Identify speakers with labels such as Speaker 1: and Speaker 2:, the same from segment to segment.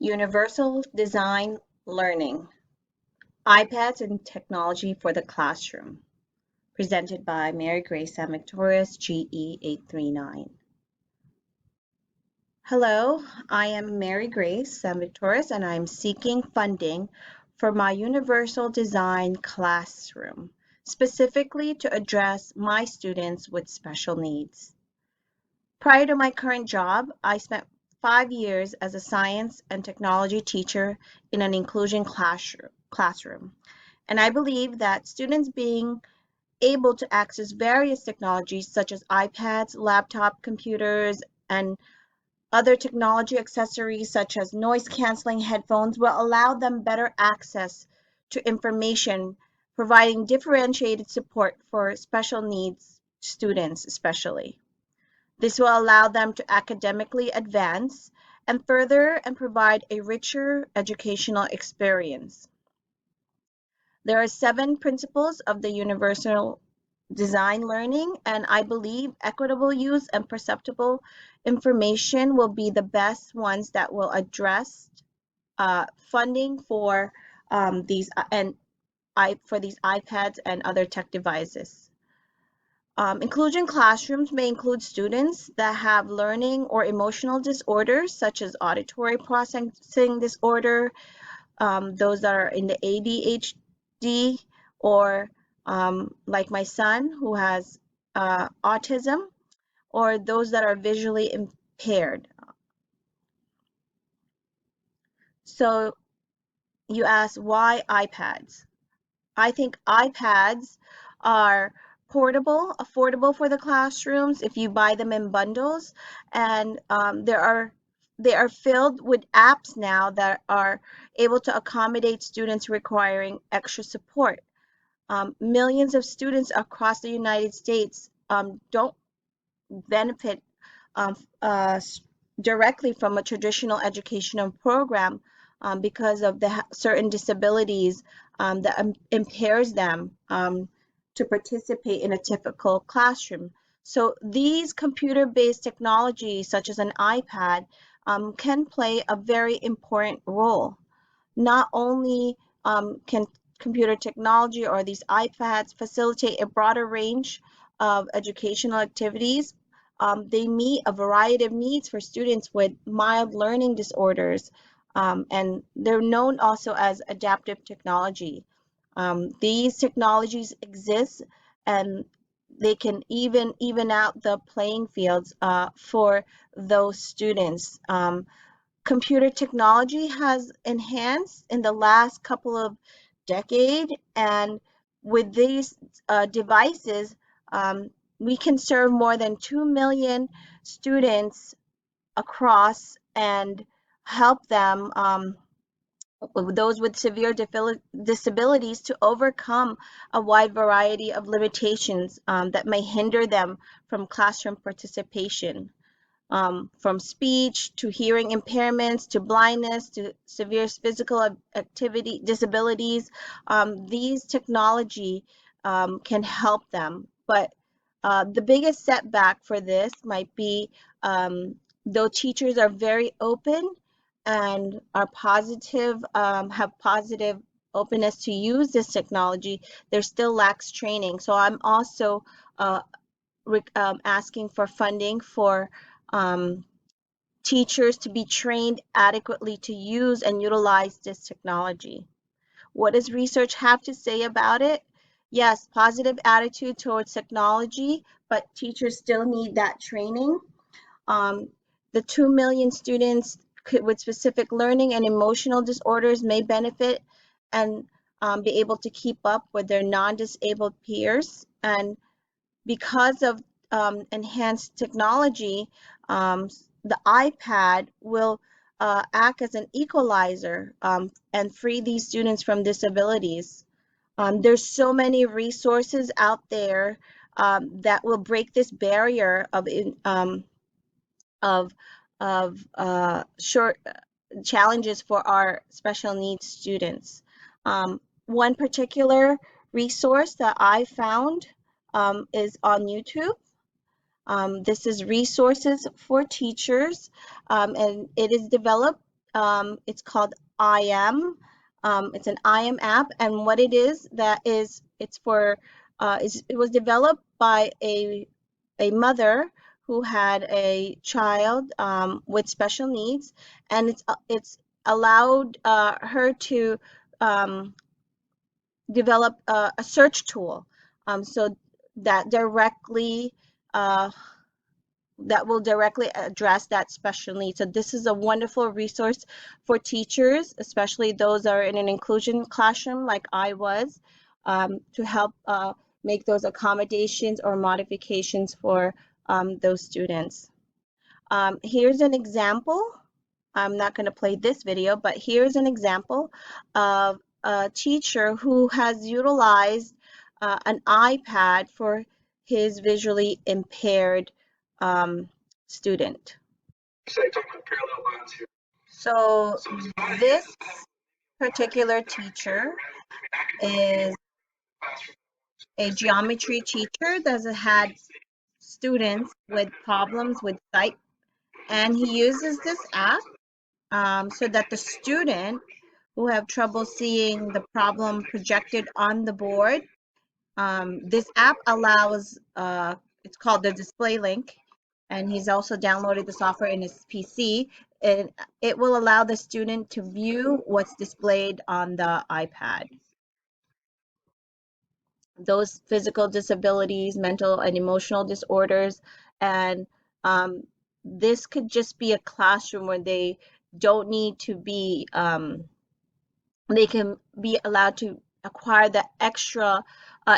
Speaker 1: Universal Design Learning, iPads and Technology for the Classroom, presented by Mary Grace San Victorious, GE 839. Hello, I am Mary Grace San Victorious, and I'm seeking funding for my Universal Design Classroom, specifically to address my students with special needs. Prior to my current job, I spent 5 years as a science and technology teacher in an inclusion classroom. And I believe that students being able to access various technologies such as iPads, laptop computers, and other technology accessories such as noise canceling headphones will allow them better access to information, providing differentiated support for special needs students especially. This will allow them to academically advance and further and provide a richer educational experience. There are 7 principles of the universal design learning, and I believe equitable use and perceptible information will be the best ones that will address funding for these iPads and other tech devices. Inclusion classrooms may include students that have learning or emotional disorders, such as auditory processing disorder, those that are in the ADHD, or like my son who has autism, or those that are visually impaired. So you ask, why iPads? I think iPads are portable, affordable for the classrooms if you buy them in bundles, and they are filled with apps now that are able to accommodate students requiring extra support. Millions of students across the United States don't benefit um, uh, directly from a traditional educational program because of the certain disabilities that impairs them to participate in a typical classroom. So these computer-based technologies, such as an iPad, can play a very important role. Not only can computer technology or these iPads facilitate a broader range of educational activities, they meet a variety of needs for students with mild learning disorders, and they're known also as adaptive technology. These technologies exist, and they can even out the playing fields for those students. Computer technology has enhanced in the last couple of decades, and with these devices, we can serve more than 2 million students across and help them, those with severe disabilities, to overcome a wide variety of limitations that may hinder them from classroom participation. From speech to hearing impairments to blindness to severe physical activity disabilities, these technology can help them. But the biggest setback for this might be, though teachers are very open and are positive, have positive openness to use this technology, there still lacks training. So I'm also asking for funding for um, teachers to be trained adequately to use and utilize this technology. What does research have to say about it? Yes, positive attitude towards technology, but teachers still need that training. Um, the 2 million students with specific learning and emotional disorders may benefit and be able to keep up with their non-disabled peers. And because of enhanced technology, the iPad will act as an equalizer and free these students from disabilities. There's so many resources out there that will break this barrier of short challenges for our special needs students. One particular resource that I found is on YouTube. This is Resources for Teachers, and it is developed It's called IM. It's an IM app, and what it is, it's for it was developed by a mother who had a child with special needs, and it's allowed her to um, develop a search tool, so that directly uh, that will directly address that special need. So this is a wonderful resource for teachers, especially those that are in an inclusion classroom like I was, to help make those accommodations or modifications for those students. Here's an example. I'm not going to play this video, but here's an example of a teacher who has utilized an iPad for his visually impaired student. So this particular teacher is a geometry teacher that has had students with problems with sight, and he uses this app so that the student who have trouble seeing the problem projected on the board, this app allows, it's called the display link, and he's also downloaded the software in his PC. It will allow the student to view what's displayed on the iPad. Those physical disabilities, mental and emotional disorders, and this could just be a classroom where they don't need to be, they can be allowed to acquire the extra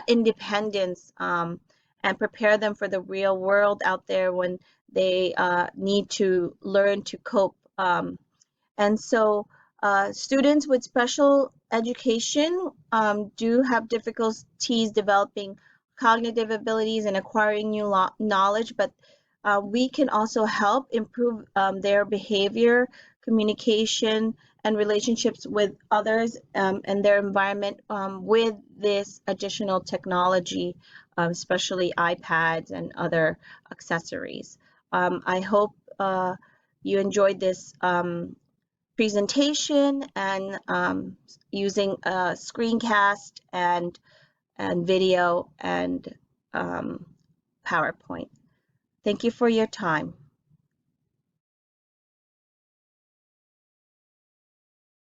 Speaker 1: independence, and prepare them for the real world out there when they need to learn to cope. And so students with special education do have difficulties developing cognitive abilities and acquiring new knowledge, but we can also help improve their behavior, communication, and relationships with others and their environment with this additional technology, especially iPads and other accessories. I hope you enjoyed this presentation and using a screencast and video and PowerPoint. Thank you for your time.